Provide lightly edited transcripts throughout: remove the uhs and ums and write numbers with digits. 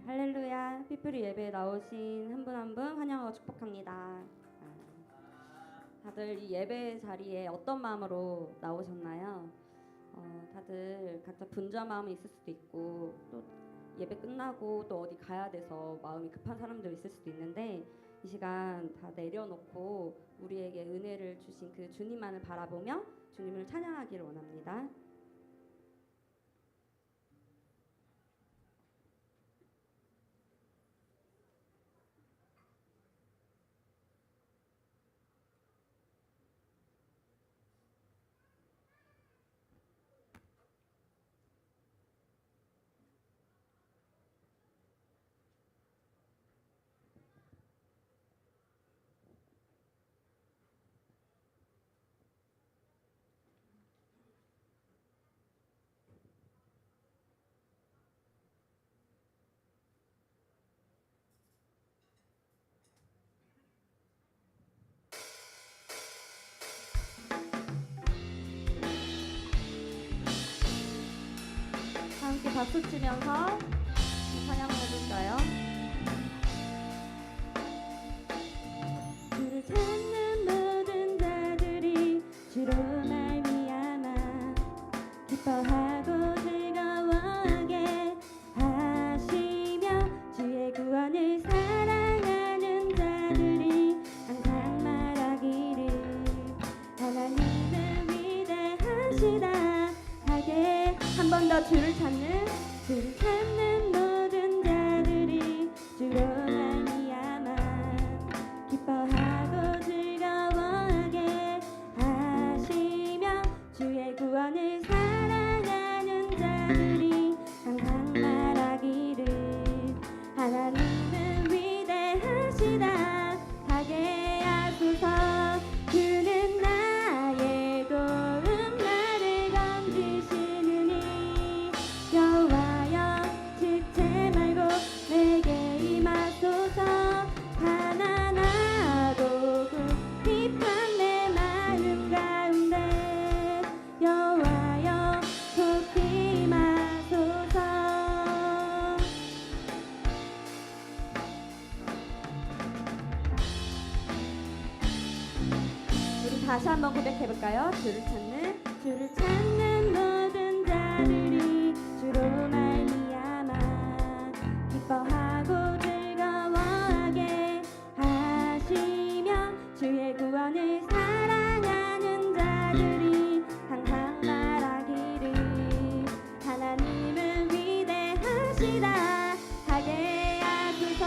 할렐루야, 피프리 예배에 나오신 한 분 한 분 환영하고 축복합니다. 다들 이 예배 자리에 어떤 마음으로 나오셨나요? 다들 각자 분주한 마음이 있을 수도 있고 또 예배 끝나고 또 어디 가야 돼서 마음이 급한 사람도 있을 수도 있는데 이 시간 다 내려놓고 우리에게 은혜를 주신 그 주님만을 바라보며 주님을 찬양하기를 원합니다. 함께 박수 치면서 찬양을 해볼까요? 주를 찾는 모든 자들이 주로 말미암아 기뻐하고 즐거워하게 하시며 주의 구원을 사랑하는 자들이 항상 말하기를 하나님은 위대하시다 하게. 한 번 더 주를 찾는 모든 자들이 주로 말미암아 기뻐하고 즐거워하게 하시며 주의 구원을 사랑하는 자들이 항상 말하기를 하나님은 위대하시다 하게 하소서. 주는 나의 도움 나를 건지시느니 여호와여 지체 말고 내게 임하소서. 가난하고 궁핍한 내 마음 가운데 여호와여 속히 임하소서. 우리 다시 한번 고백해볼까요? 주를 찾는 모든 자들이 주로 말미암아 기뻐하고 즐거워하게 하시며 주의 구원을 사랑하는 자들이 항상 말하기를 하나님은 위대하시다 하게 하소서.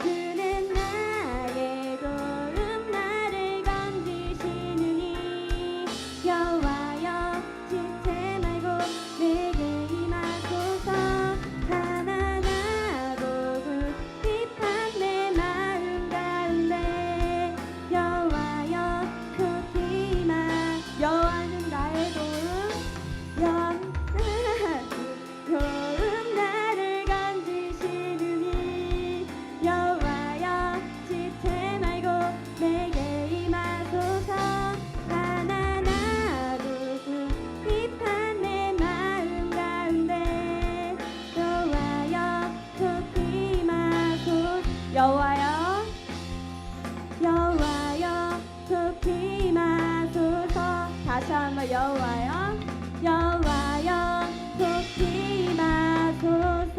주는 나의 도움 나를 건지시느니 여호와여 지체 말고 내게 임하소서. 가난하고 궁핍한 내 마음 가운데 여호와여 속히 임하. 여호와는 나의 도움 도움 나를 건지시느니 여호와여 지체 말고 내게 임하소서. 가난하고 궁핍한 내 마음 가운데 여호와여 속히 임하소서. 여호와여 속히 임하소서. 다시 한번 여호와여 속히 임하소서.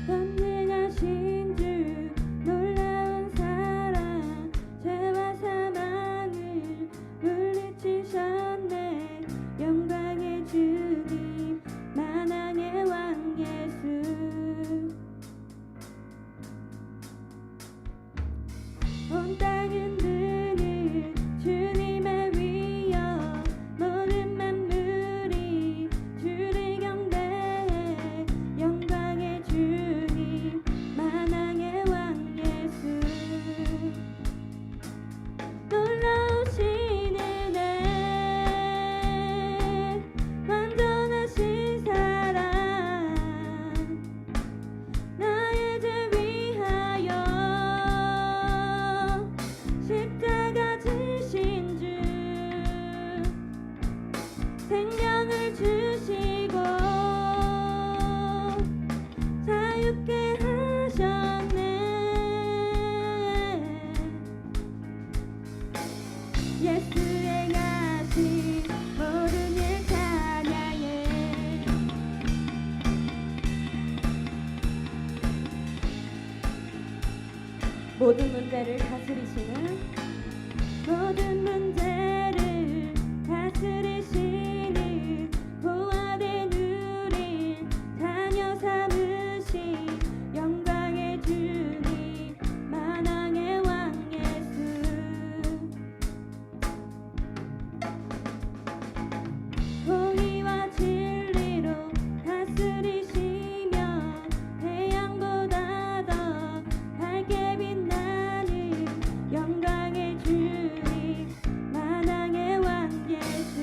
전능하신 주 놀라운 사랑 죄와 사망을 물리치셨네. 영광의 주님 만왕의 왕 예수 온 땅 흔드는 주님의 위엄 모든 만물이 주를 경배해. 영광의 주님 모든 문제를 다스리시는 모든 문제를 다스리시는 보화된 우릴 자녀 삼으신 영광의 주님 만왕의 왕 예수 공의와 진리로 다스리시며 태양보다 더 밝게 빛나는 영광의 주님 만왕의 왕 예수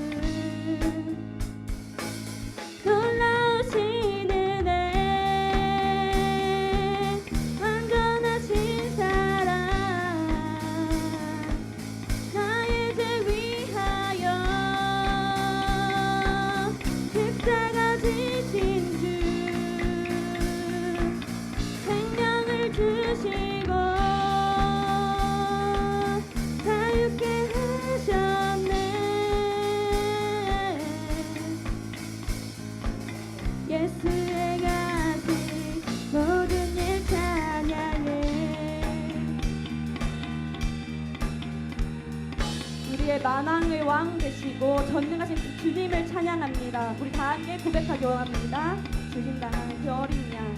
놀라우신 은혜 완전하신 사랑 나의 죄 위하여 십자가 지신 주 생명을 주시고 자유케 하셨네 예수의 가신 모든 일 찬양해 우리의 만왕의 왕 되시고 전능하신 그 주님을 찬양합니다. 우리 다 함께 고백하기 원합니다. 죽임당한 그 어린 양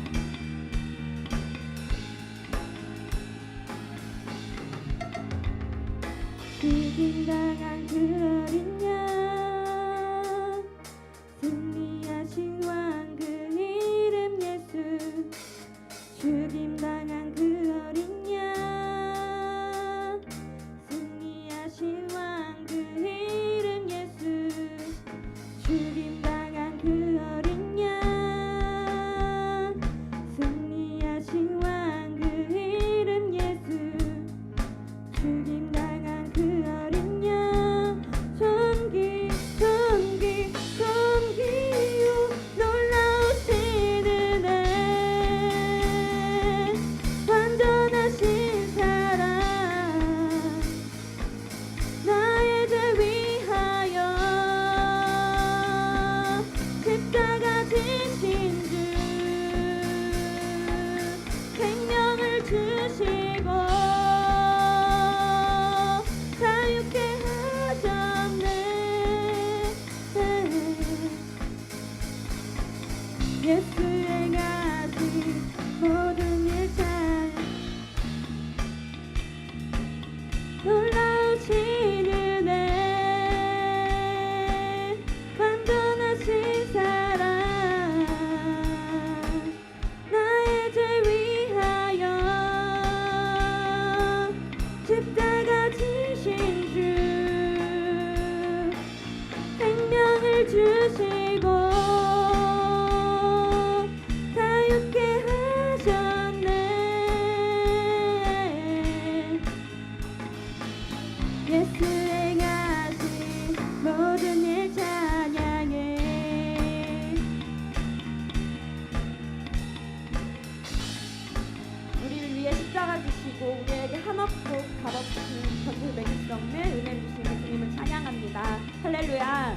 죽임당한 그 어린 양 승리하신 왕 그 이름 예수 죽임당한 그 어린 양 승리하신 왕 그 이름 예수 죽임당한 그 어린 양 승리하신 왕 그 이름 예수 죽임당한 그 어린 양 존귀 존귀 존귀요 놀라우신 은혜 완전하신 사랑 나의 죄 위하여 십자가 지신 주 생명을 주시고 자유케 하셨네 예수의 가신 모든 일 찬양 놀라우신 은혜 완전하신 사랑 나의 죄 위하여 십자가 지신 주 생명을 주시고 자유케 하셨네 예수의 가신 모든 일 찬양해 우리를 위해 십자가 지시고 우리에게 한없고 값없이 전부를 매길 수 없는 은혜를 주시는 주님을 찬양합니다. 할렐루야.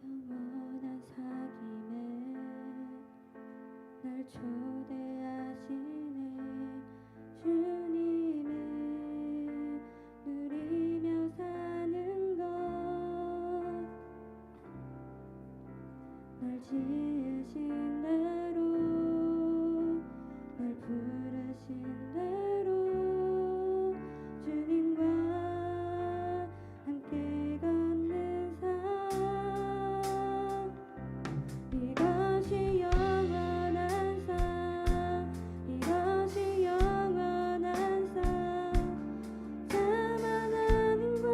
영원한 사귐에 날 초대하시네 주님의 누리며 사는 것 날 지으신 대로 날 부르신 대로 주님과 함께 걷는 삶 이것이 영원한 삶 이것이 영원한 삶 참 하나님과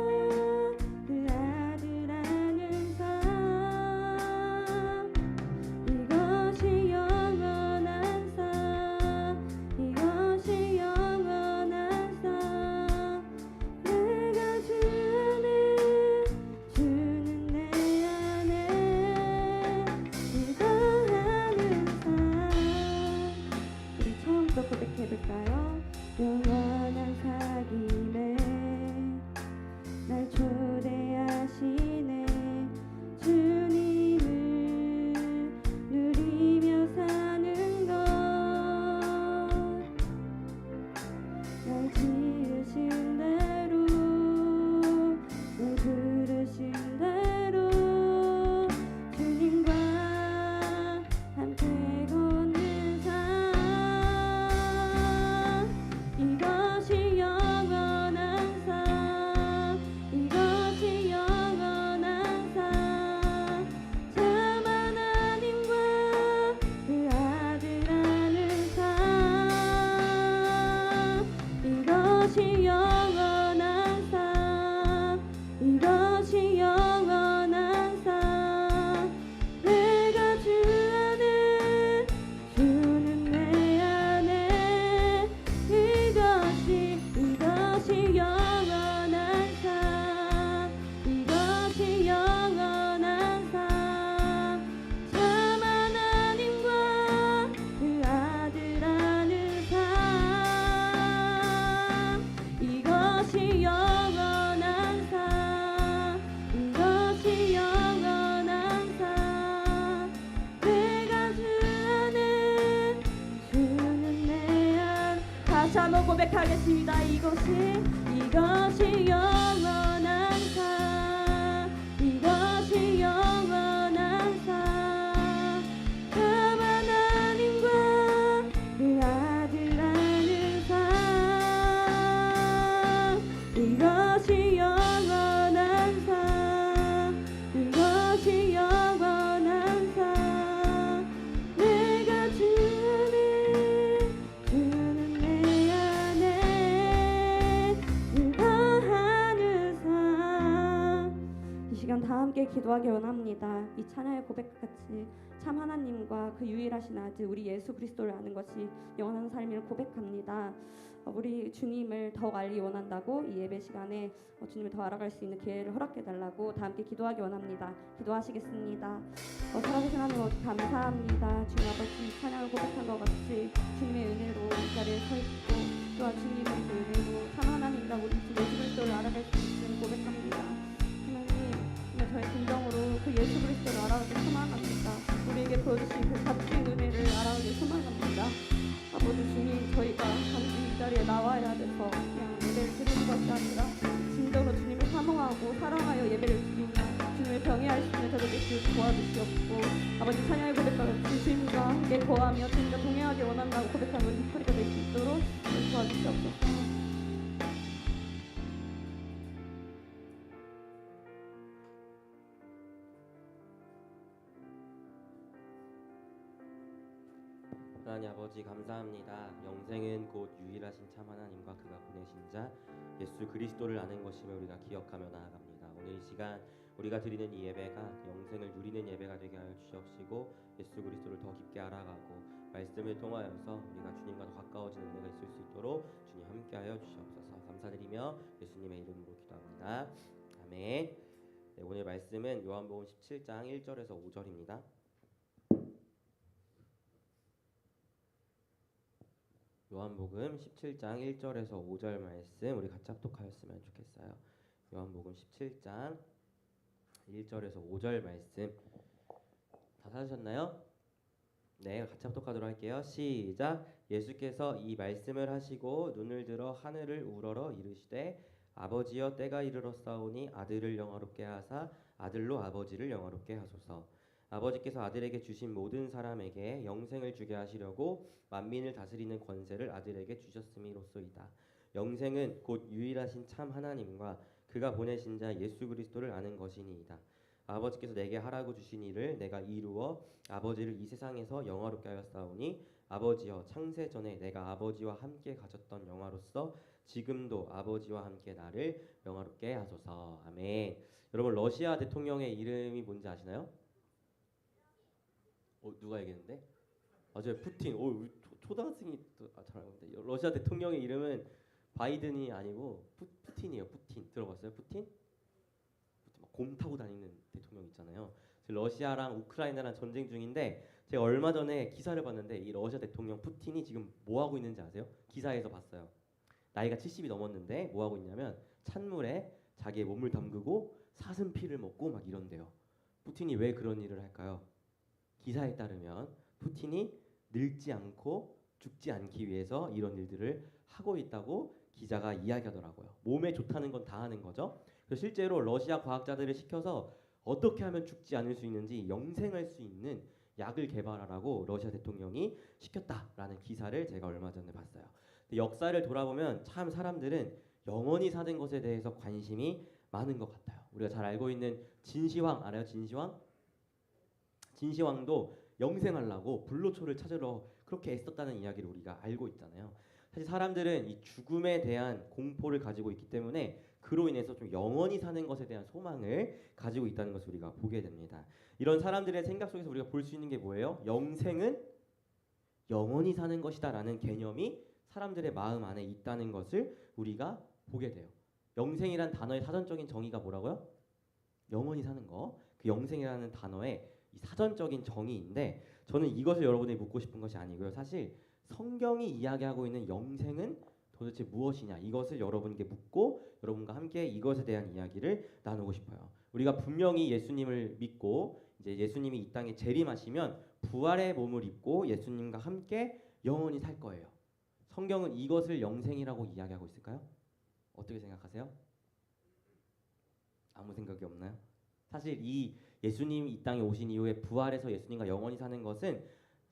그 아들 아는 삶 이것이 영원한 삶 영원한 사귐에 날 초대하시네. 주님을 누리며 사는 것, 날 지으신 대로, 날 부르신 대로 주님과 함께 걷는 삶, 이것이 영원한 삶, 이것이 영원한 삶. 참 하나님과 그 아들 아는 삶, 이것이 영원한 삶, 이것이 영원한 삶. 내가 주 안에, 주는 내 안에, 이것이 영원한 삶, 이것이 영원한 삶. 참 하나님과 그 아들 아는 삶, 이것이 영원한 삶, 이것이 영원한 삶. 내가 주 안에, 주는 내 안. 다시 한번 고백하겠습니다. 이것이 영원한 삶, 이것이 영원한 삶. 참 하나님과 그 아들 아는 삶, 이것이 영원한 삶, 이것이 영원한 삶. 내가 주 안에, 주는 내 안에, 거하는 삶. 이 시간 다 함께 기도하기 원합니다. 이 찬양의 고백같이 참 하나님과 그 유일하신 아들 우리 예수 그리스도를 아는 것이 영원한 삶임을 고백합니다. 우리 주님을 더욱 알기 원한다고 이 예배 시간에 주님을 더 알아갈 수 있는 기회를 허락해달라고 다 함께 기도하기 원합니다. 기도하시겠습니다. 살아계신 하나님 감사합니다. 주님 아버지, 찬양을 고백한 것 같이 주님의 은혜로 이 자리에 서 있고, 또한 주님의 그 은혜로 참 하나님과 우리 주 예수 그리스도를 알아갈 수 있음을 고백합니다. 하나님, 정말 저의 진정으로 그 예수 그리스도를 알아가기 소망합니다. 우리에게 보여주신 그 값진 은혜를 알아가기 소망합니다. 아버지 주님, 저희가 단지 이 자리에 나와야 돼서 그냥 예배를 드리는 것이 아니라 진정으로 주님을 사모하고 사랑하여 예배를 드리며 주님을 경외할 수 있는 저들에게 도와주시옵고, 아버지 찬양의 고백과 같이 주님과 함께 거하며 주님과 동행하기 원한다고 고백하는 우리 소리가 될 수 있도록 도와주시옵소서. 하나님 아버지 감사합니다. 영생은 곧 유일하신 참 하나님과 그가 보내신 자 예수 그리스도를 아는 것임을 우리가 기억하며 나아갑니다. 오늘 이 시간 우리가 드리는 이 예배가 영생을 누리는 예배가 되게 하여 주시옵시고, 예수 그리스도를 더 깊게 알아가고 말씀을 통하여서 우리가 주님과 더 가까워지는 은혜가 있을 수 있도록 주님 함께하여 주시옵소서. 감사드리며 예수님의 이름으로 기도합니다. 아멘. 네, 오늘 말씀은 요한복음 17장 1절에서 5절입니다. 요한복음 17장 1절에서 5절 말씀 우리 같이 합독하였으면 좋겠어요. 요한복음 17장 1절에서 5절 말씀 다 찾으셨나요? 네, 같이 합독하도록 할게요. 시작. 예수께서 이 말씀을 하시고 눈을 들어 하늘을 우러러 이르시되, 아버지여 때가 이르렀사오니 아들을 영화롭게 하사 아들로 아버지를 영화롭게 하소서. 아버지께서 아들에게 주신 모든 사람에게 영생을 주게 하시려고 만민을 다스리는 권세를 아들에게 주셨음이로소이다. 영생은 곧 유일하신 참 하나님과 그가 보내신 자 예수 그리스도를 아는 것이니이다. 아버지께서 내게 하라고 주신 일을 내가 이루어 아버지를 이 세상에서 영화롭게 하였사오니, 아버지여 창세 전에 내가 아버지와 함께 가졌던 영화로서 지금도 아버지와 함께 나를 영화롭게 하소서. 아멘. 여러분, 러시아 대통령의 이름이 뭔지 아시나요? 누가 얘기했는데? 맞아요, 푸틴. 초등학생이 잘 알는데, 러시아 대통령의 이름은 바이든이 아니고 푸틴이에요. 푸틴 들어봤어요? 푸틴? 막 곰 타고 다니는 대통령 있잖아요. 지금 러시아랑 우크라이나랑 전쟁 중인데, 제가 얼마 전에 기사를 봤는데 이 러시아 대통령 푸틴이 지금 뭐 하고 있는지 아세요? 기사에서 봤어요. 나이가 70이 넘었는데 뭐 하고 있냐면 찬물에 자기의 몸을 담그고 사슴피를 먹고 막 이런대요. 푸틴이 왜 그런 일을 할까요? 기사에 따르면 푸틴이 늙지 않고 죽지 않기 위해서 이런 일들을 하고 있다고 기자가 이야기하더라고요. 몸에 좋다는 건 다 하는 거죠. 그래서 실제로 러시아 과학자들을 시켜서 어떻게 하면 죽지 않을 수 있는지 영생할 수 있는 약을 개발하라고 러시아 대통령이 시켰다라는 기사를 제가 얼마 전에 봤어요. 근데 역사를 돌아보면 참 사람들은 영원히 사는 것에 대해서 관심이 많은 것 같아요. 우리가 잘 알고 있는 진시황 알아요? 진시황? 진시황도 영생하려고 불로초를 찾으러 그렇게 애썼다는 이야기를 우리가 알고 있잖아요. 사실 사람들은 이 죽음에 대한 공포를 가지고 있기 때문에 그로 인해서 좀 영원히 사는 것에 대한 소망을 가지고 있다는 것을 우리가 보게 됩니다. 이런 사람들의 생각 속에서 우리가 볼 수 있는 게 뭐예요? 영생은 영원히 사는 것이다라는 개념이 사람들의 마음 안에 있다는 것을 우리가 보게 돼요. 영생이란 단어의 사전적인 정의가 뭐라고요? 영원히 사는 거. 그 영생이라는 단어의 이 사전적인 정의인데 저는 이것을 여러분에게 묻고 싶은 것이 아니고요. 사실 성경이 이야기하고 있는 영생은 도대체 무엇이냐 이것을 여러분께 묻고 여러분과 함께 이것에 대한 이야기를 나누고 싶어요. 우리가 분명히 예수님을 믿고 이제 예수님이 이 땅에 재림하시면 부활의 몸을 입고 예수님과 함께 영원히 살 거예요. 성경은 이것을 영생이라고 이야기하고 있을까요? 어떻게 생각하세요? 아무 생각이 없나요? 사실 이 예수님이 이 땅에 오신 이후에 부활해서 예수님과 영원히 사는 것은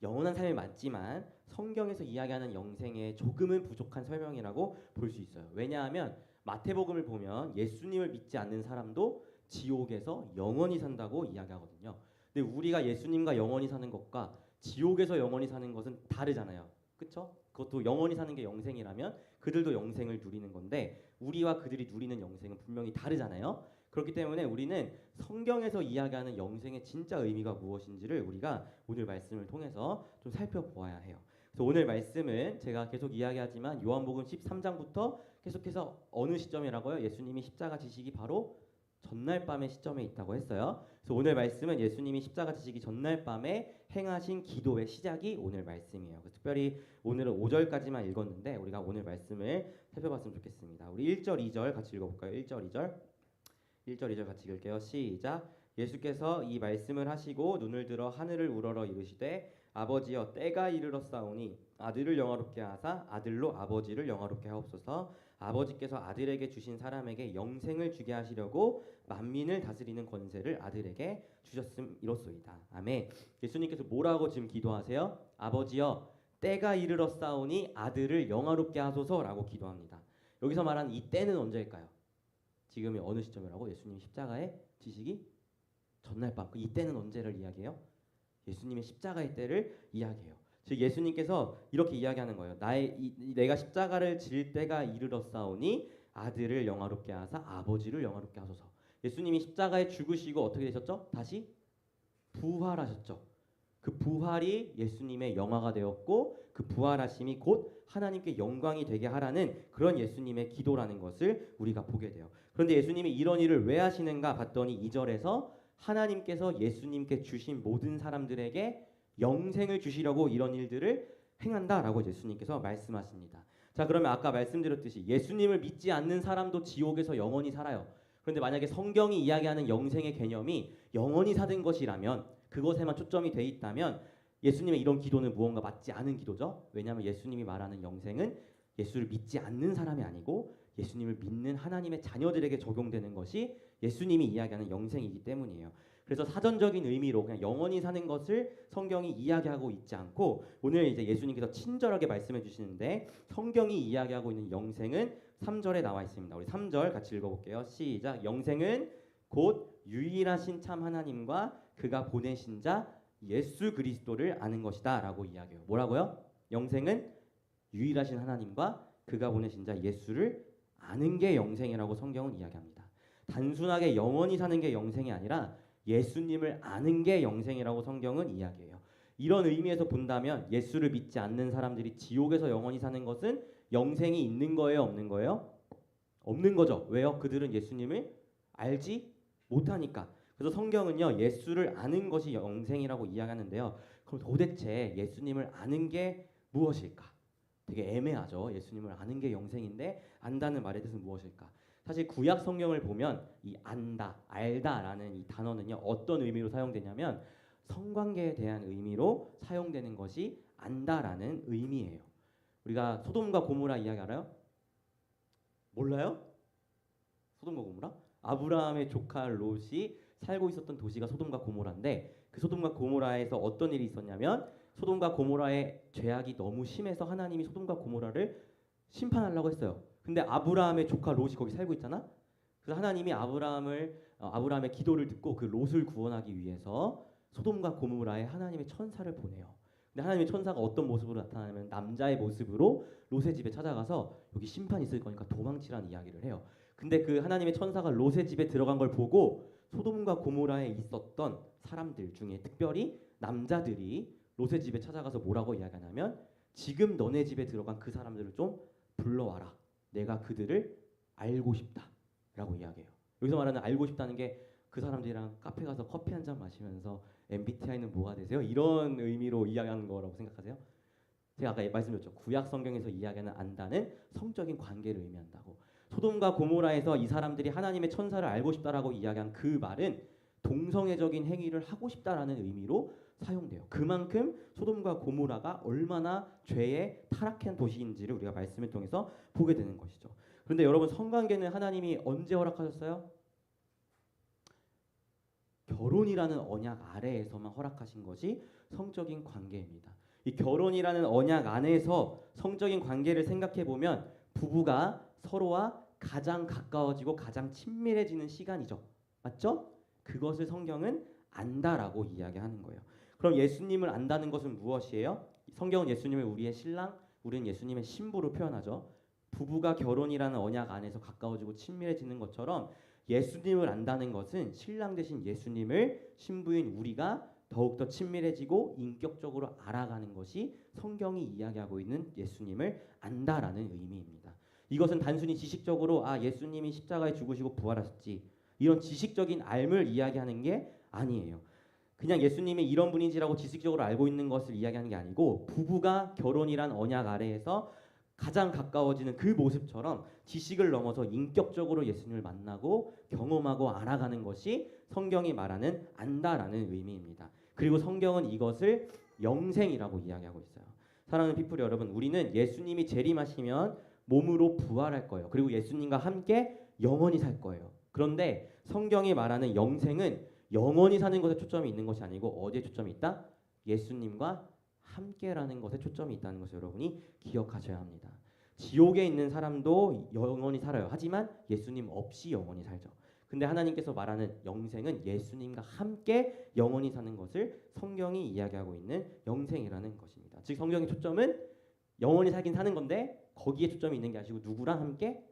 영원한 삶이 맞지만 성경에서 이야기하는 영생에 조금은 부족한 설명이라고 볼 수 있어요. 왜냐하면 마태복음을 보면 예수님을 믿지 않는 사람도 지옥에서 영원히 산다고 이야기하거든요. 근데 우리가 예수님과 영원히 사는 것과 지옥에서 영원히 사는 것은 다르잖아요. 그렇죠? 그것도 영원히 사는 게 영생이라면 그들도 영생을 누리는 건데 우리와 그들이 누리는 영생은 분명히 다르잖아요. 그렇기 때문에 우리는 성경에서 이야기하는 영생의 진짜 의미가 무엇인지를 우리가 오늘 말씀을 통해서 좀 살펴보아야 해요. 그래서 오늘 말씀은 제가 계속 이야기하지만 요한복음 13장부터 계속해서 어느 시점이라고요? 예수님이 십자가 지시기 바로 전날 밤의 시점에 있다고 했어요. 그래서 오늘 말씀은 예수님이 십자가 지시기 전날 밤에 행하신 기도의 시작이 오늘 말씀이에요. 특별히 오늘은 5절까지만 읽었는데 우리가 오늘 말씀을 살펴봤으면 좋겠습니다. 우리 1절, 2절 같이 읽어볼까요? 1절, 2절. 1절, 2절 같이 읽을게요. 시작. 예수께서 이 말씀을 하시고 눈을 들어 하늘을 우러러 이르시되 아버지여 때가 이르렀사오니 아들을 영화롭게 하사 아들로 아버지를 영화롭게 하옵소서. 아버지께서 아들에게 주신 사람에게 영생을 주게 하시려고 만민을 다스리는 권세를 아들에게 주셨음이로소이다. 아멘. 예수님께서 뭐라고 지금 기도하세요? 아버지여 때가 이르렀사오니 아들을 영화롭게 하소서라고 기도합니다. 여기서 말하는 이 때는 언제일까요? 지금이 어느 시점이라고? 예수님이 십자가에 지시기 전날 밤. 이 때는 언제를 이야기해요? 예수님의 십자가의 때를 이야기해요. 즉 예수님께서 이렇게 이야기하는 거예요. 내가 십자가를 질 때가 이르렀사오니 아들을 영화롭게 하사 아버지를 영화롭게 하소서. 예수님이 십자가에 죽으시고 어떻게 되셨죠? 다시 부활하셨죠. 그 부활이 예수님의 영화가 되었고 그 부활하심이 곧 하나님께 영광이 되게 하라는 그런 예수님의 기도라는 것을 우리가 보게 돼요. 그런데 예수님이 이런 일을 왜 하시는가 봤더니 2절에서 하나님께서 예수님께 주신 모든 사람들에게 영생을 주시려고 이런 일들을 행한다라고 예수님께서 말씀하십니다. 자, 그러면 아까 말씀드렸듯이 예수님을 믿지 않는 사람도 지옥에서 영원히 살아요. 그런데 만약에 성경이 이야기하는 영생의 개념이 영원히 사는 것이라면 그것에만 초점이 돼 있다면 예수님의 이런 기도는 무언가 맞지 않은 기도죠. 왜냐하면 예수님이 말하는 영생은 예수를 믿지 않는 사람이 아니고 예수님을 믿는 하나님의 자녀들에게 적용되는 것이 예수님이 이야기하는 영생이기 때문이에요. 그래서 사전적인 의미로 그냥 영원히 사는 것을 성경이 이야기하고 있지 않고 오늘 이제 예수님께서 친절하게 말씀해 주시는데 성경이 이야기하고 있는 영생은 3절에 나와 있습니다. 우리 3절 같이 읽어볼게요. 시작. 영생은 곧 유일하신 참 하나님과 그가 보내신 자 예수 그리스도를 아는 것이다 라고 이야기해요. 뭐라고요? 영생은 유일하신 하나님과 그가 보내신 자 예수를 아는 게 영생이라고 성경은 이야기합니다. 단순하게 영원히 사는 게 영생이 아니라 예수님을 아는 게 영생이라고 성경은 이야기해요. 이런 의미에서 본다면 예수를 믿지 않는 사람들이 지옥에서 영원히 사는 것은 영생이 있는 거예요? 없는 거예요? 없는 거죠. 왜요? 그들은 예수님을 알지 못하니까. 그래서 성경은요 예수를 아는 것이 영생이라고 이야기하는데요. 그럼 도대체 예수님을 아는 게 무엇일까? 되게 애매하죠. 예수님을 아는 게 영생인데 안다는 말의 뜻은 무엇일까? 사실 구약 성경을 보면 이 안다, 알다라는 이 단어는요 어떤 의미로 사용되냐면 성관계에 대한 의미로 사용되는 것이 안다라는 의미예요. 우리가 소돔과 고모라 이야기 알아요? 몰라요? 소돔과 고모라? 아브라함의 조카 롯이 살고 있었던 도시가 소돔과 고모라인데 그 소돔과 고모라에서 어떤 일이 있었냐면 소돔과 고모라의 죄악이 너무 심해서 하나님이 소돔과 고모라를 심판하려고 했어요. 근데 아브라함의 조카 롯이 거기 살고 있잖아. 그래서 하나님이 아브라함의 기도를 듣고 그 롯을 구원하기 위해서 소돔과 고모라에 하나님의 천사를 보내요. 근데 하나님의 천사가 어떤 모습으로 나타나냐면 남자의 모습으로 롯의 집에 찾아가서 여기 심판이 있을 거니까 도망치라는 이야기를 해요. 근데 그 하나님의 천사가 롯의 집에 들어간 걸 보고 소돔과 고모라에 있었던 사람들 중에 특별히 남자들이 롯의 집에 찾아가서 뭐라고 이야기하냐면 지금 너네 집에 들어간 그 사람들을 좀 불러와라. 내가 그들을 알고 싶다라고 이야기해요. 여기서 말하는 알고 싶다는 게 그 사람들이랑 카페 가서 커피 한 잔 마시면서 MBTI는 뭐가 되세요? 이런 의미로 이야기하는 거라고 생각하세요? 제가 아까 말씀드렸죠. 구약 성경에서 이야기하는 안다는 성적인 관계를 의미한다고. 소돔과 고모라에서 이 사람들이 하나님의 천사를 알고 싶다라고 이야기한 그 말은 동성애적인 행위를 하고 싶다라는 의미로 사용돼요. 그만큼 소돔과 고모라가 얼마나 죄에 타락한 도시인지를 우리가 말씀을 통해서 보게 되는 것이죠. 그런데 여러분 성관계는 하나님이 언제 허락하셨어요? 결혼이라는 언약 아래에서만 허락하신 것이 성적인 관계입니다. 이 결혼이라는 언약 안에서 성적인 관계를 생각해 보면 부부가 서로와 가장 가까워지고 가장 친밀해지는 시간이죠. 맞죠? 그것을 성경은 안다라고 이야기하는 거예요. 그럼 예수님을 안다는 것은 무엇이에요? 성경은 예수님을 우리의 신랑, 우리는 예수님의 신부로 표현하죠. 부부가 결혼이라는 언약 안에서 가까워지고 친밀해지는 것처럼 예수님을 안다는 것은 신랑 대신 예수님을 신부인 우리가 더욱더 친밀해지고 인격적으로 알아가는 것이 성경이 이야기하고 있는 예수님을 안다라는 의미입니다. 이것은 단순히 지식적으로 예수님이 십자가에 죽으시고 부활하셨지 이런 지식적인 알을 이야기하는 게 아니에요. 그냥 예수님이 이런 분인지라고 지식적으로 알고 있는 것을 이야기하는 게 아니고 부부가 결혼이란 언약 아래에서 가장 가까워지는 그 모습처럼 지식을 넘어서 인격적으로 예수님을 만나고 경험하고 알아가는 것이 성경이 말하는 안다라는 의미입니다. 그리고 성경은 이것을 영생이라고 이야기하고 있어요. 사랑하는 피플 여러분, 우리는 예수님이 재림하시면 몸으로 부활할 거예요. 그리고 예수님과 함께 영원히 살 거예요. 그런데 성경이 말하는 영생은 영원히 사는 것에 초점이 있는 것이 아니고 어디에 초점이 있다? 예수님과 함께라는 것에 초점이 있다는 것을 여러분이 기억하셔야 합니다. 지옥에 있는 사람도 영원히 살아요. 하지만 예수님 없이 영원히 살죠. 근데 하나님께서 말하는 영생은 예수님과 함께 영원히 사는 것을 성경이 이야기하고 있는 영생이라는 것입니다. 즉 성경의 초점은 영원히 살긴 사는 건데 거기에 초점이 있는 게 아니고 누구랑 함께?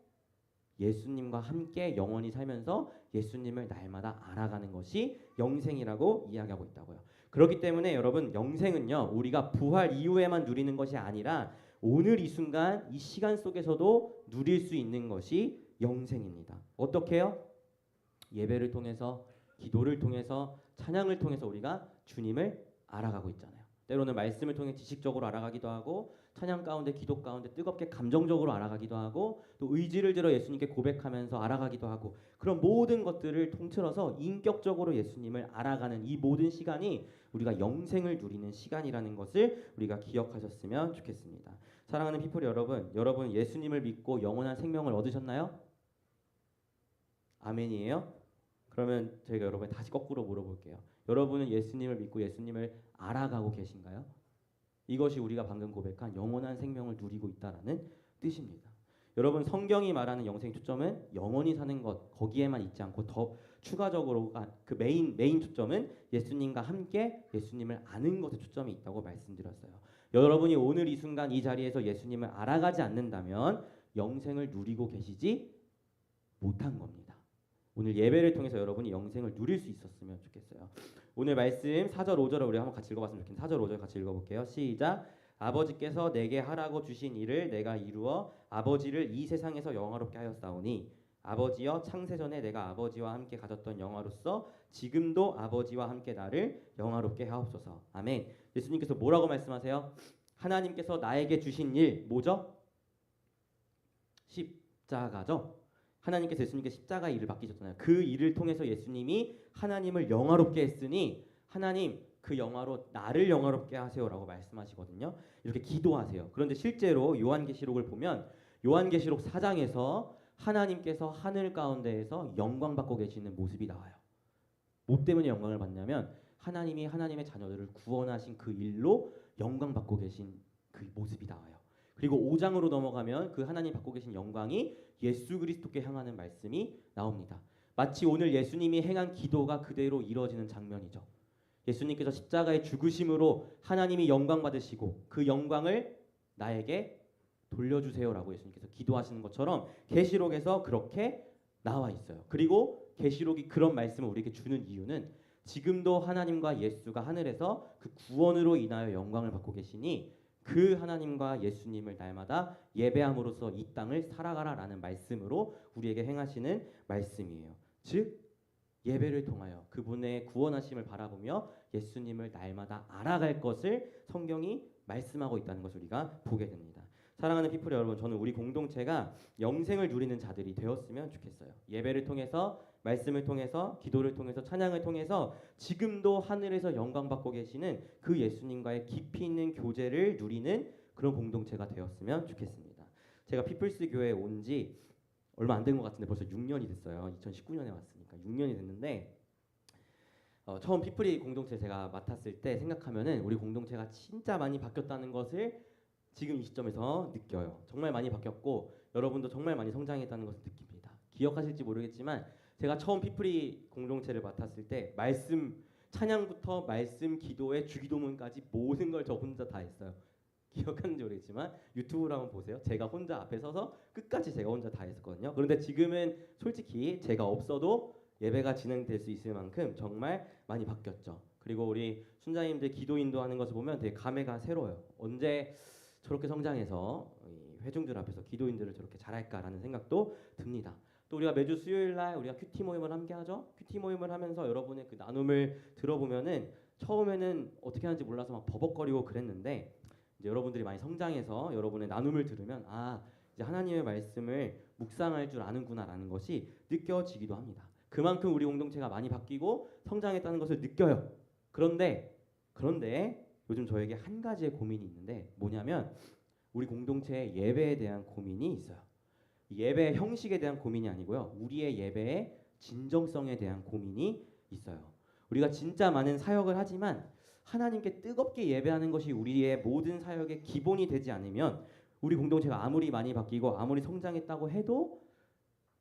예수님과 함께 영원히 살면서 예수님을 날마다 알아가는 것이 영생이라고 이야기하고 있다고요. 그렇기 때문에 여러분 영생은요 우리가 부활 이후에만 누리는 것이 아니라 오늘 이 순간 이 시간 속에서도 누릴 수 있는 것이 영생입니다. 어떻게요? 예배를 통해서 기도를 통해서 찬양을 통해서 우리가 주님을 알아가고 있잖아요. 때로는 말씀을 통해 지식적으로 알아가기도 하고 찬양 가운데 기도 가운데 뜨겁게 감정적으로 알아가기도 하고 또 의지를 들어 예수님께 고백하면서 알아가기도 하고 그런 모든 것들을 통틀어서 인격적으로 예수님을 알아가는 이 모든 시간이 우리가 영생을 누리는 시간이라는 것을 우리가 기억하셨으면 좋겠습니다. 사랑하는 피플 여러분 예수님을 믿고 영원한 생명을 얻으셨나요? 아멘이에요? 그러면 저희가 여러분 다시 거꾸로 물어볼게요. 여러분은 예수님을 믿고 예수님을 알아가고 계신가요? 이것이 우리가 방금 고백한 영원한 생명을 누리고 있다라는 뜻입니다. 여러분 성경이 말하는 영생 초점은 영원히 사는 것 거기에만 있지 않고 더 추가적으로 그 메인 초점은 예수님과 함께 예수님을 아는 것에 초점이 있다고 말씀드렸어요. 여러분이 오늘 이 순간 이 자리에서 예수님을 알아가지 않는다면 영생을 누리고 계시지 못한 겁니다. 오늘 예배를 통해서 여러분이 영생을 누릴 수 있었으면 좋겠어요. 오늘 말씀 4절 5절을 우리 한번 같이 읽어봤으면 좋겠는데 4절 5절 같이 읽어볼게요. 시작. 아버지께서 내게 하라고 주신 일을 내가 이루어 아버지를 이 세상에서 영화롭게 하였사오니 아버지여 창세전에 내가 아버지와 함께 가졌던 영화로서 지금도 아버지와 함께 나를 영화롭게 하옵소서. 아멘. 예수님께서 뭐라고 말씀하세요? 하나님께서 나에게 주신 일 뭐죠? 십자가죠. 하나님께서 예수님께 십자가 일을 맡기셨잖아요. 그 일을 통해서 예수님이 하나님을 영화롭게 했으니 하나님 그 영화로 나를 영화롭게 하세요라고 말씀하시거든요. 이렇게 기도하세요. 그런데 실제로 요한계시록을 보면 요한계시록 4장에서 하나님께서 하늘 가운데에서 영광 받고 계시는 모습이 나와요. 뭐 때문에 영광을 받냐면 하나님이 하나님의 자녀들을 구원하신 그 일로 영광 받고 계신 그 모습이 나와요. 그리고 5장으로 넘어가면 그 하나님 받고 계신 영광이 예수 그리스도께 향하는 말씀이 나옵니다. 마치 오늘 예수님이 행한 기도가 그대로 이루어지는 장면이죠. 예수님께서 십자가의 죽으심으로 하나님이 영광 받으시고 그 영광을 나에게 돌려주세요라고 예수님께서 기도하시는 것처럼 계시록에서 그렇게 나와 있어요. 그리고 계시록이 그런 말씀을 우리에게 주는 이유는 지금도 하나님과 예수가 하늘에서 그 구원으로 인하여 영광을 받고 계시니 그 하나님과 예수님을 날마다 예배함으로써 이 땅을 살아가라라는 말씀으로 우리에게 행하시는 말씀이에요. 즉 예배를 통하여 그분의 구원하심을 바라보며 예수님을 날마다 알아갈 것을 성경이 말씀하고 있다는 것을 우리가 보게 됩니다. 사랑하는 피플 여러분, 저는 우리 공동체가 영생을 누리는 자들이 되었으면 좋겠어요. 예배를 통해서, 말씀을 통해서, 기도를 통해서, 찬양을 통해서 지금도 하늘에서 영광 받고 계시는 그 예수님과의 깊이 있는 교제를 누리는 그런 공동체가 되었으면 좋겠습니다. 제가 피플스 교회에 온 지 얼마 안 된 것 같은데 벌써 6년이 됐어요. 2019년에 왔으니까 6년이 됐는데 처음 피플이 공동체 제가 맡았을 때 생각하면은 우리 공동체가 진짜 많이 바뀌었다는 것을 지금 이 시점에서 느껴요. 정말 많이 바뀌었고 여러분도 정말 많이 성장했다는 것을 느낍니다. 기억하실지 모르겠지만 제가 처음 피플이 공동체를 맡았을 때 말씀 찬양부터 말씀 기도에 주기도문까지 모든 걸 저 혼자 다 했어요. 기억하는지 모르겠지만 유튜브로 한번 보세요. 제가 혼자 앞에 서서 끝까지 제가 혼자 다 했었거든요. 그런데 지금은 솔직히 제가 없어도 예배가 진행될 수 있을 만큼 정말 많이 바뀌었죠. 그리고 우리 순자님들 기도 인도하는 것을 보면 되게 감회가 새로워요. 언제 저렇게 성장해서 회중들 앞에서 기도인들을 저렇게 잘할까라는 생각도 듭니다. 또 우리가 매주 수요일 날 우리가 큐티 모임을 함께 하죠. 큐티 모임을 하면서 여러분의 그 나눔을 들어보면은 처음에는 어떻게 하는지 몰라서 막 버벅거리고 그랬는데 이제 여러분들이 많이 성장해서 여러분의 나눔을 들으면 이제 하나님의 말씀을 묵상할 줄 아는구나라는 것이 느껴지기도 합니다. 그만큼 우리 공동체가 많이 바뀌고 성장했다는 것을 느껴요. 그런데 요즘 저에게 한 가지의 고민이 있는데 뭐냐면 우리 공동체의 예배에 대한 고민이 있어요. 예배의 형식에 대한 고민이 아니고요. 우리의 예배의 진정성에 대한 고민이 있어요. 우리가 진짜 많은 사역을 하지만 하나님께 뜨겁게 예배하는 것이 우리의 모든 사역의 기본이 되지 않으면 우리 공동체가 아무리 많이 바뀌고 아무리 성장했다고 해도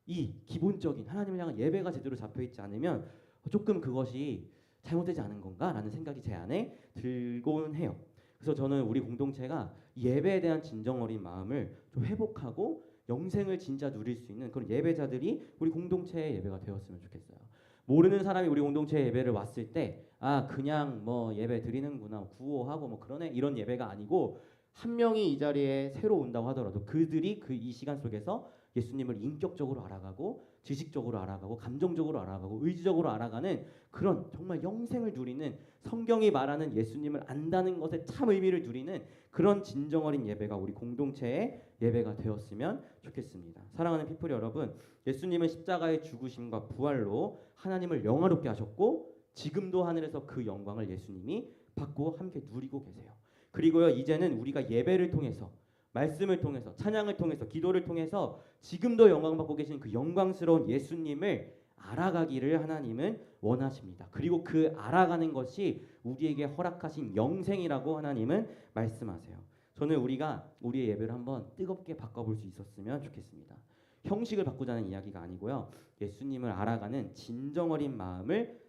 이 기본적인 하나님을 향한 예배가 제대로 잡혀있지 않으면 조금 그것이 잘못되지 않은 건가라는 생각이 제 안에 들곤 해요. 그래서 저는 우리 공동체가 예배에 대한 진정 어린 마음을 좀 회복하고 영생을 진짜 누릴 수 있는 그런 예배자들이 우리 공동체의 예배가 되었으면 좋겠어요. 모르는 사람이 우리 공동체에 예배를 왔을 때 그냥 뭐 예배 드리는구나 구호하고 뭐 그러네 이런 예배가 아니고 한 명이 이 자리에 새로 온다고 하더라도 그들이 이 시간 속에서 예수님을 인격적으로 알아가고 지식적으로 알아가고 감정적으로 알아가고 의지적으로 알아가는 그런 정말 영생을 누리는 성경이 말하는 예수님을 안다는 것에 참 의미를 누리는 그런 진정 어린 예배가 우리 공동체의 예배가 되었으면 좋겠습니다. 사랑하는 피플 여러분, 예수님은 십자가의 죽으심과 부활로 하나님을 영화롭게 하셨고 지금도 하늘에서 그 영광을 예수님이 받고 함께 누리고 계세요. 그리고요 이제는 우리가 예배를 통해서 말씀을 통해서 찬양을 통해서 기도를 통해서 지금도 영광 받고 계신 그 영광스러운 예수님을 알아가기를 하나님은 원하십니다. 그리고 그 알아가는 것이 우리에게 허락하신 영생이라고 하나님은 말씀하세요. 저는 우리가 우리의 예배를 한번 뜨겁게 바꿔볼 수 있었으면 좋겠습니다. 형식을 바꾸자는 이야기가 아니고요. 예수님을 알아가는 진정 어린 마음을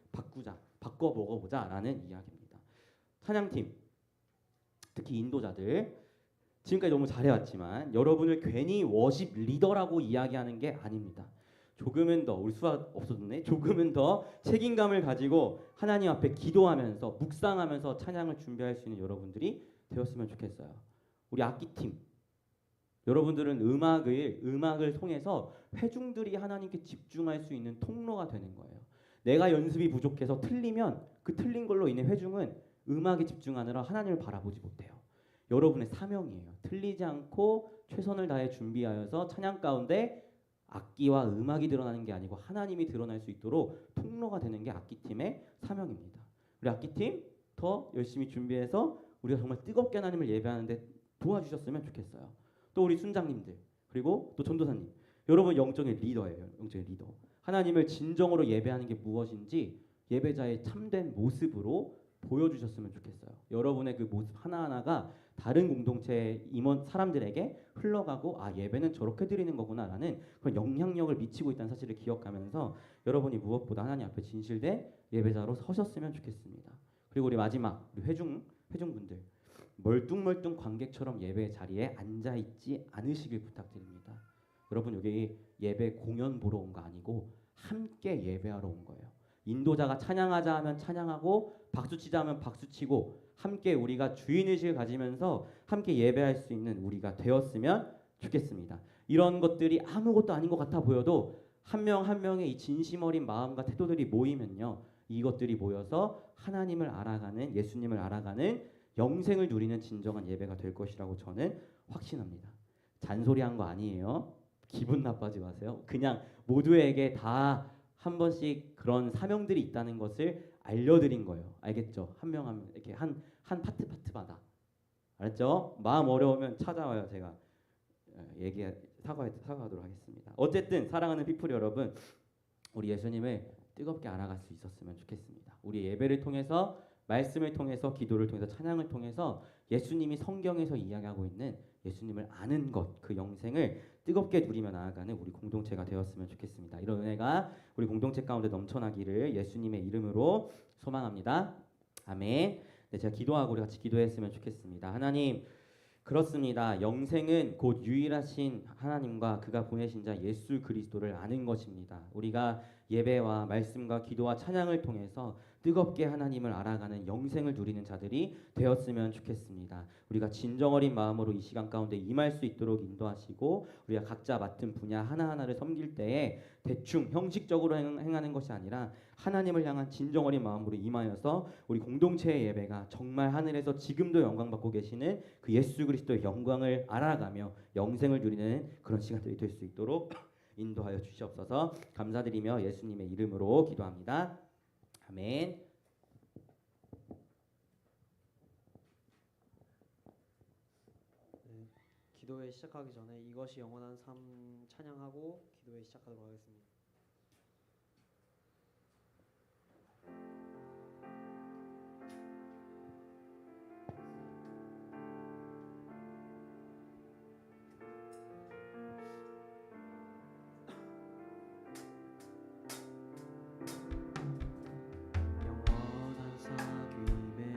바꿔 먹어보자라는 이야기입니다. 찬양팀, 특히 인도자들 지금까지 너무 잘해왔지만 여러분을 괜히 워십 리더라고 이야기하는 게 아닙니다. 조금은 더 우리 수학 없어졌네. 조금은 더 책임감을 가지고 하나님 앞에 기도하면서 묵상하면서 찬양을 준비할 수 있는 여러분들이 되었으면 좋겠어요. 우리 악기팀 여러분들은 음악을 통해서 회중들이 하나님께 집중할 수 있는 통로가 되는 거예요. 내가 연습이 부족해서 틀리면 그 틀린 걸로 인해 회중은 음악에 집중하느라 하나님을 바라보지 못해요. 여러분의 사명이에요. 틀리지 않고 최선을 다해 준비하여서 찬양 가운데 악기와 음악이 드러나는 게 아니고 하나님이 드러날 수 있도록 통로가 되는 게 악기팀의 사명입니다. 우리 악기팀 더 열심히 준비해서 우리가 정말 뜨겁게 하나님을 예배하는데 도와주셨으면 좋겠어요. 또 우리 순장님들 그리고 또 전도사님, 여러분 영적인 리더예요. 영적인 리더. 하나님을 진정으로 예배하는 게 무엇인지 예배자의 참된 모습으로 보여주셨으면 좋겠어요. 여러분의 그 모습 하나하나가 다른 공동체 임원 사람들에게 흘러가고 아 예배는 저렇게 드리는 거구나라는 그런 영향력을 미치고 있다는 사실을 기억하면서 여러분이 무엇보다 하나님 앞에 진실된 예배자로 서셨으면 좋겠습니다. 그리고 우리 마지막 우리 회중분들 멀뚱멀뚱 관객처럼 예배 자리에 앉아 있지 않으시길 부탁드립니다. 여러분 여기 예배 공연 보러 온 거 아니고 함께 예배하러 온 거예요. 인도자가 찬양하자 하면 찬양하고 박수치자 하면 박수치고 함께 우리가 주인의식을 가지면서 함께 예배할 수 있는 우리가 되었으면 좋겠습니다. 이런 것들이 아무것도 아닌 것 같아 보여도 한 명 한 명의 이 진심 어린 마음과 태도들이 모이면요. 이것들이 모여서 하나님을 알아가는 예수님을 알아가는 영생을 누리는 진정한 예배가 될 것이라고 저는 확신합니다. 잔소리한 거 아니에요. 기분 나빠지 마세요. 그냥 모두에게 다 한 번씩 그런 사명들이 있다는 것을 알려드린 거예요. 알겠죠? 한 명 한 명 이렇게 한 파트마다 알았죠? 마음 어려우면 찾아와요. 제가 사과하도록 하겠습니다. 어쨌든 사랑하는 피플 여러분, 우리 예수님을 뜨겁게 알아갈 수 있었으면 좋겠습니다. 우리 예배를 통해서 말씀을 통해서 기도를 통해서 찬양을 통해서 예수님이 성경에서 이야기하고 있는 예수님을 아는 것, 그 영생을 뜨겁게 누리며 나아가는 우리 공동체가 되었으면 좋겠습니다. 이런 은혜가 우리 공동체 가운데 넘쳐나기를 예수님의 이름으로 소망합니다. 아멘. 네, 제가 기도하고 우리 같이 기도했으면 좋겠습니다. 하나님, 그렇습니다. 영생은 곧 유일하신 하나님과 그가 보내신 자 예수 그리스도를 아는 것입니다. 우리가 예배와 말씀과 기도와 찬양을 통해서 뜨겁게 하나님을 알아가는 영생을 누리는 자들이 되었으면 좋겠습니다. 우리가 진정 어린 마음으로 이 시간 가운데 임할 수 있도록 인도하시고 우리가 각자 맡은 분야 하나하나를 섬길 때에 대충 형식적으로 행하는 것이 아니라 하나님을 향한 진정 어린 마음으로 임하여서 우리 공동체의 예배가 정말 하늘에서 지금도 영광받고 계시는 그 예수 그리스도의 영광을 알아가며 영생을 누리는 그런 시간들이 될 수 있도록 인도하여 주시옵소서. 감사드리며 예수님의 이름으로 기도합니다. 아멘. 네, 기도회 시작하기 전에 이것이 영원한 삶 찬양하고 기도회 시작하도록 하겠습니다. 영원한 사귐에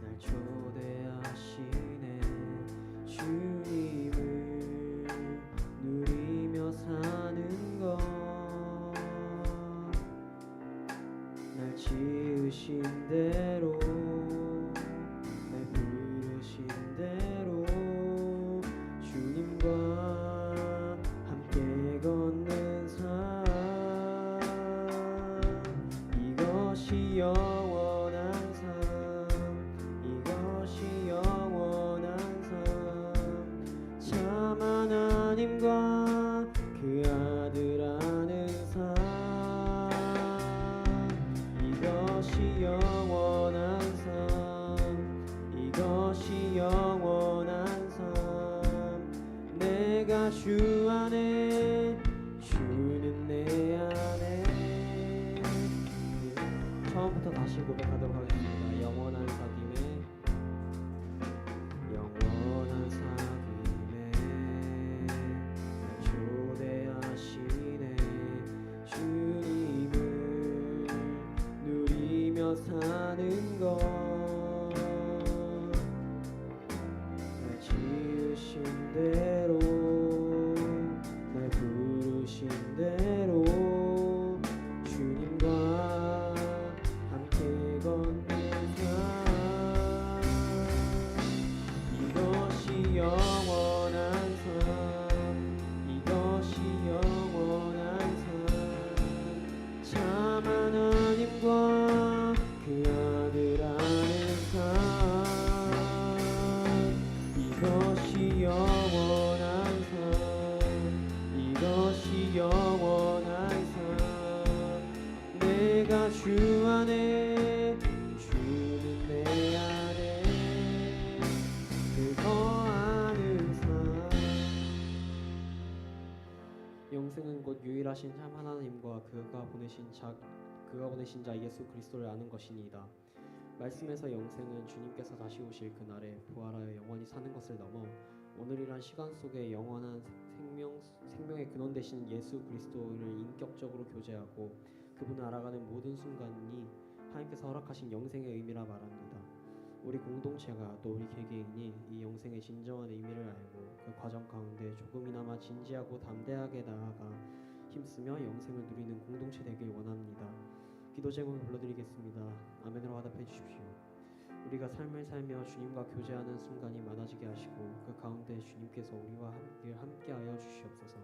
날 초대하시네. 주님을 누리며 사는 것, 날 지으신 대로 날 부르신 대로 주님과 함께 걷는 삶, 이것이 영원한 삶, 이것이 영원한 삶, 참 하나님과 그 아들 아는 삶, 이것이 영원한 삶, 이것이 영원한 삶, 내가 주 안에 주는 내 안에. 처음부터 다시 고백하도록 하겠습니다. 영원한 사귐에, 영원한 사귐에 날 초대하시네. 주님을 누리며 사는 것, 날 지으신 대로 날 부르신 대로 주님과 함께 걷는 영원한 삶 내가 주 안에 주는 내 안에 그 거하는 삶 영생은 곧 유일하신 참 하나님과 그가 보내신 자 예수 그리스도를 아는 것이니이다. 말씀에서 영생은 주님께서 다시 오실 그날에 부활하여 영원히 사는 것을 넘어 오늘이란 시간 속에 영원한 생명의 근원 되신 예수 그리스도를 인격적으로 교제하고 그분을 알아가는 모든 순간이 하나님께서 허락하신 영생의 의미라 말합니다. 우리 공동체가 또 우리 개개인이 이 영생의 진정한 의미를 알고 그 과정 가운데 조금이나마 진지하고 담대하게 나아가 힘쓰며 영생을 누리는 공동체 되길 원합니다. 기도 제목을 불러드리겠습니다. 아멘으로 화답해 주십시오. 우리가 삶을 살며 주님과 교제하는 순간이 많아지게 하시고 그 가운데 주님께서 우리와 함께하여 주시옵소서.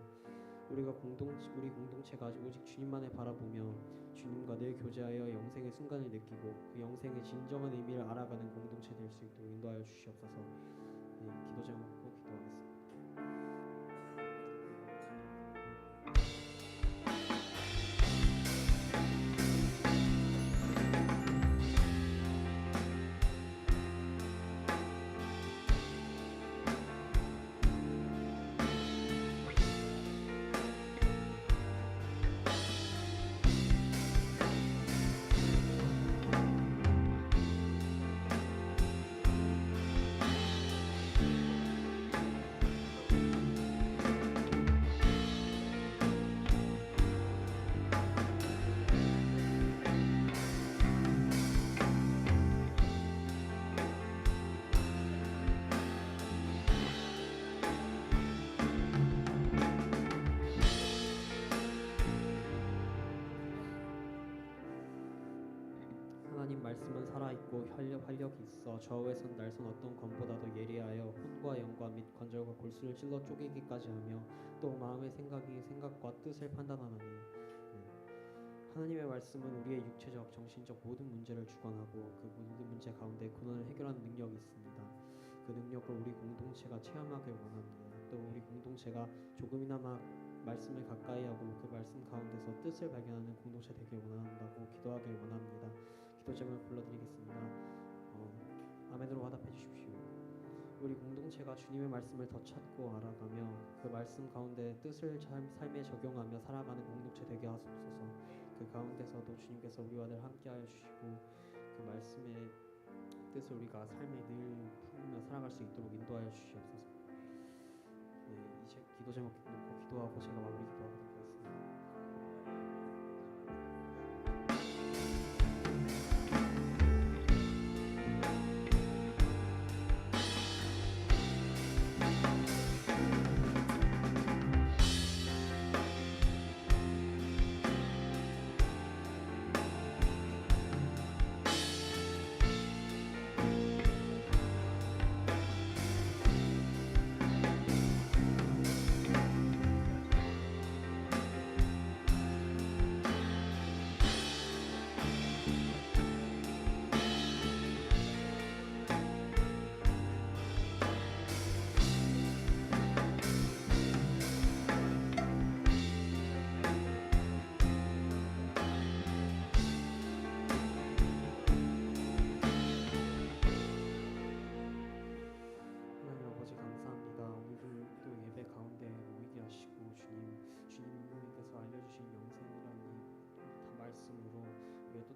우리 공동체가 오직 주님만을 바라보며 주님과 늘 교제하여 영생의 순간을 느끼고 그 영생의 진정한 의미를 알아가는 공동체 될 수 있도록 인도하여 주시옵소서. 네, 기도 제목으로 기도하겠습니다. 하나님 말씀은 살아있고 활력이 있어 좌우에선 날선 어떤 검보다도 예리하여 혼과 영과 및 관절과 골수를 찔러 쪼개기까지 하며 또 마음의 생각과 뜻을 판단하나니 하나님의 말씀은 우리의 육체적, 정신적 모든 문제를 주관하고 그 모든 문제 가운데 근원을 해결하는 능력이 있습니다. 그 능력을 우리 공동체가 체험하길 원합니다. 또 우리 공동체가 조금이나마 말씀을 가까이 하고 그 말씀 가운데서 뜻을 발견하는 공동체 되길 원한다고 기도하길 원합니다. 기도 제목을 불러드리겠습니다. 아멘으로 화답해 주십시오. 우리 공동체가 주님의 말씀을 더 찾고 알아가며 그 말씀 가운데 뜻을 삶에 적용하며 살아가는 공동체 되게 하소서. 그 가운데서도 주님께서 우리와 늘 함께하여 주시고 그 말씀의 뜻을 우리가 삶에 늘 품으며 살아갈 수 있도록 인도하여 주시옵소서. 네, 이제 기도 제목 놓고 기도하고 제가 마무리 기도하도록 하겠습니다.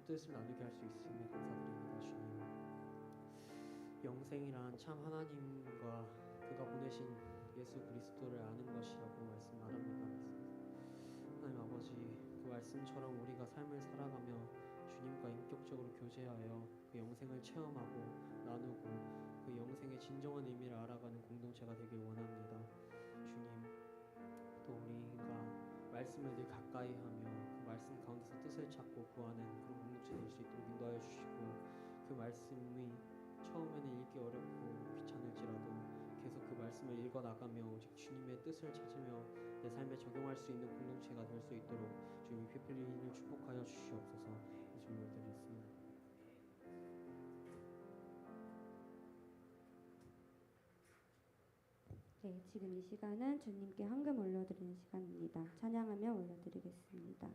뜻을 나누게 할 수 있음에 감사드립니다. 주님, 영생이란 참 하나님과 그가 보내신 예수 그리스도를 아는 것이라고 말씀 말합니다. 하나님 아버지, 그 말씀처럼 우리가 삶을 살아가며 주님과 인격적으로 교제하여 그 영생을 체험하고 나누고 그 영생의 진정한 의미를 알아가는 공동체가 되길 원합니다. 주님, 또 우리가 말씀을 늘 가까이 하며 그 말씀 가운데서 뜻을 찾고 구하는 그런 공동체 될 수 있도록 인도하여 주시고, 그 말씀이 처음에는 읽기 어렵고 귀찮을지라도 계속 그 말씀을 읽어 나가며 오직 주님의 뜻을 찾으며 내 삶에 적용할 수 있는 공동체가 될 수 있도록 주님 피플린을 축복하여 주시옵소서. 이 주님을 드리겠습니다. 네, 지금 이 시간은 주님께 헌금 올려드리는 시간입니다. 찬양하며 올려드리겠습니다.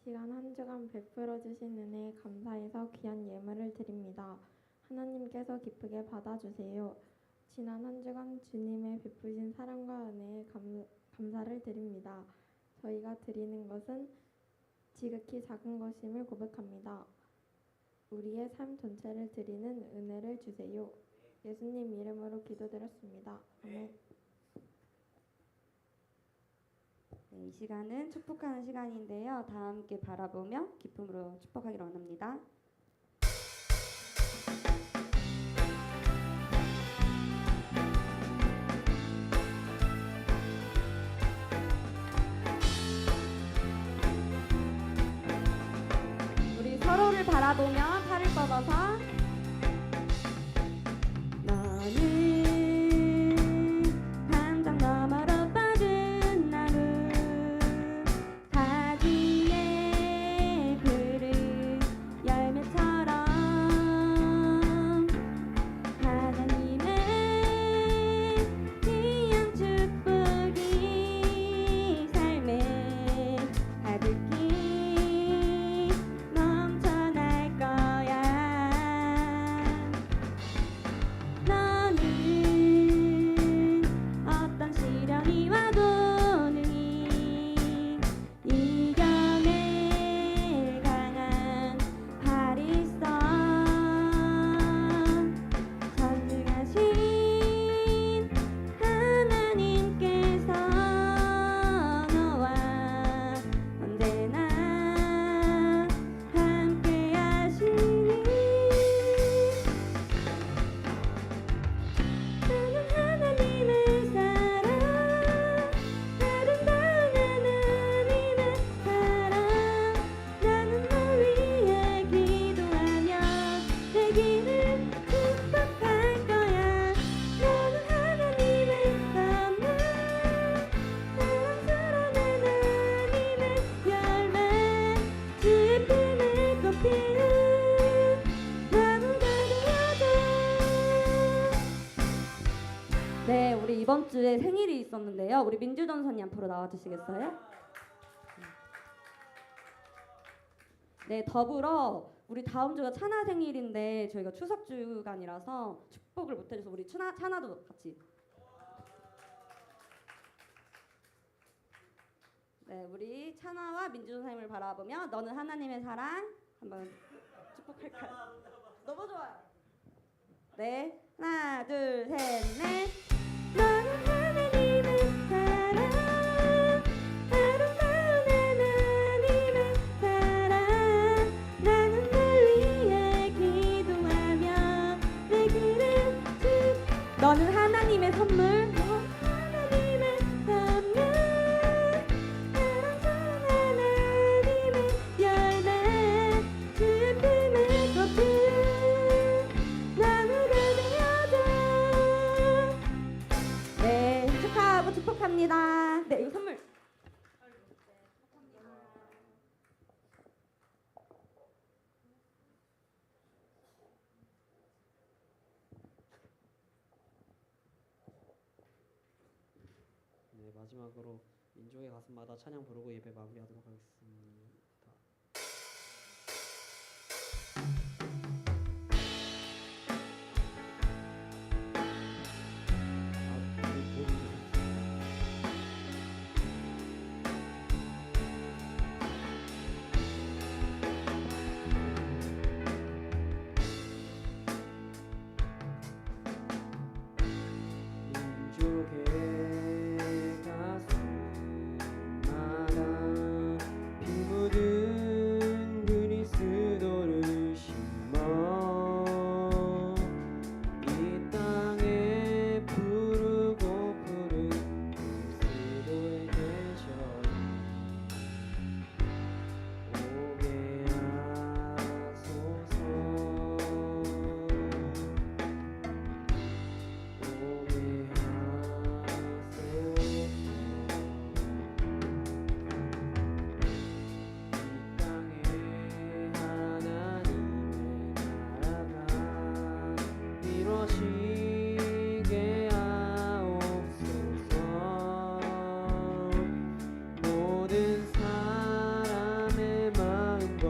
시간 한 주간 베풀어 주신 은혜에 감사해서 귀한 예물을 드립니다. 하나님께서 기쁘게 받아주세요. 지난 한 주간 주님의 베푸신 사랑과 은혜에 감사를 드립니다. 저희가 드리는 것은 지극히 작은 것임을 고백합니다. 우리의 삶 전체를 드리는 은혜를 주세요. 예수님 이름으로 기도드렸습니다. 아멘. 네, 이 시간은 축복하는 시간인데요. 다 함께 바라보며 기쁨으로 축복하기를 원합니다. 우리 서로를 바라보며 팔을 뻗어서 너는 담장 너머로 뻗은 나무 가지에 푸른 열매처럼 하나님의 귀한 축복이 삶에 가득히 넘쳐날 거야. 너는 어떤 시련이 와도 능히 이겨낼 강한 팔이 있어. 전능하신 하나님께서 너와 언제나 함께 하시니 나는 하나님의 사랑, 아름다운 하나님의 사랑. 나는 널 위해 기도하며 내 길을 축복할 거야. 나는 하나님의 선물, 사랑스러운 하나님의 열매, 지품을 꽃피운 나무가 되어줘. 네, 우리 이번 주에 생일이 있었는데요. 우리 민주 전사님 앞으로 나와 주시겠어요? 네, 더불어 우리 다음 주가 차나 생일인데 저희가 추석 주간이라서 축복을 못 해줘서 우리 차나도 같이. 네, 우리 차나와 민주 전사님을 바라보며 너는 하나님의 사랑 한번 축복할까요? 너무 좋아요. 네, 하나, 둘, 셋, 넷. 너는 하나님의 사랑, 축복합니다. 네, 이거 선물. 네, 마지막으로 민족의 가슴마다 찬양 부르고 예배 마무리하도록 하겠습니다. 민족의 가슴마다 피 묻은 그리스도를 심어 이 땅에 부르고 부른 그리스도의 계절 오게 하소서 오게 이 땅에 하나님의 나라가 이루어지게 하옵소서 모든 사람의 마음과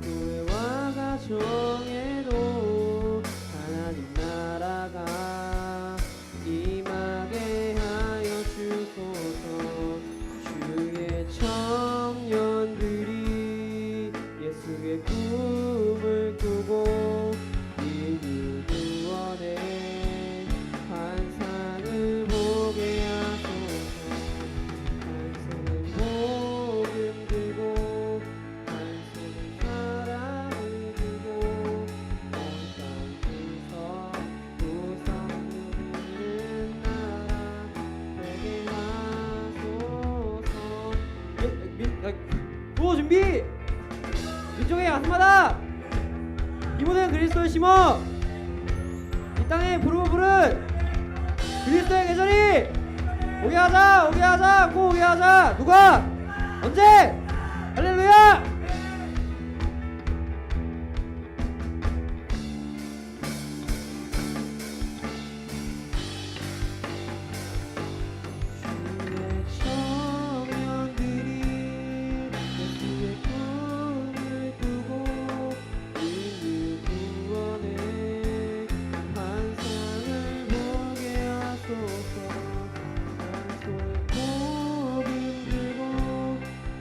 교회와 가정에도 하나님 나라가 임하게 하여 주소서 주의 청년들이 예수의 꿈을 꾸고 인류 구원의 환상을 보게 하소서 한 손은 복음 들고 한 손은 사랑을 들고 온땅 구석 누리는 나라 되게 하소서. 구호 준비! 민족의 가슴마다 피 묻은 그리스도를 심어 이 땅에 부르고 부른 그리스도의 계절이 오게 하자 오게 하자 꼭 오게 하자. 누가 언제 할렐루야. 주의 청년들이 예수의 꿈을 꾸고 인류 구원의 환상을 보게 하소서 한 손 복음 들고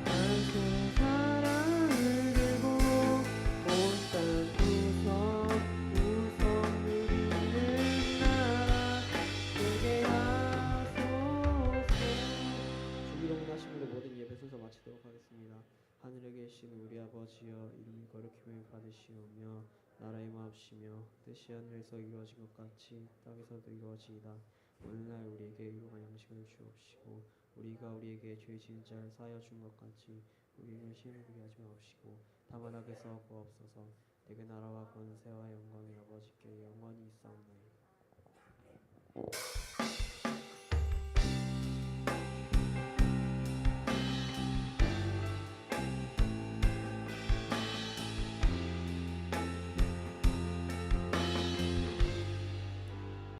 한 손 사랑을 들고 온 땅 구석 구석 누리는 나라 되게 하소서. 주기도문 하심으로 모든 예배 순서 마치도록 하겠습니다. 하늘에 계신 우리 아버지여 이름이 거룩히 받으시오며 나라의 마옵시며 뜻이 하늘에서 이루어진 것 같이 땅에서도 이루어지이다. 오늘날 우리에게 일용할 양식을 주옵시고 우리가 우리에게 죄 지은 자를 사하여 준 것 같이 우리를 시험에 들게 하지 마옵시고 다만 악에서 구하옵소서. 내게 나라와 권세와 영광이 아버지께 영원히 있사옵나이다.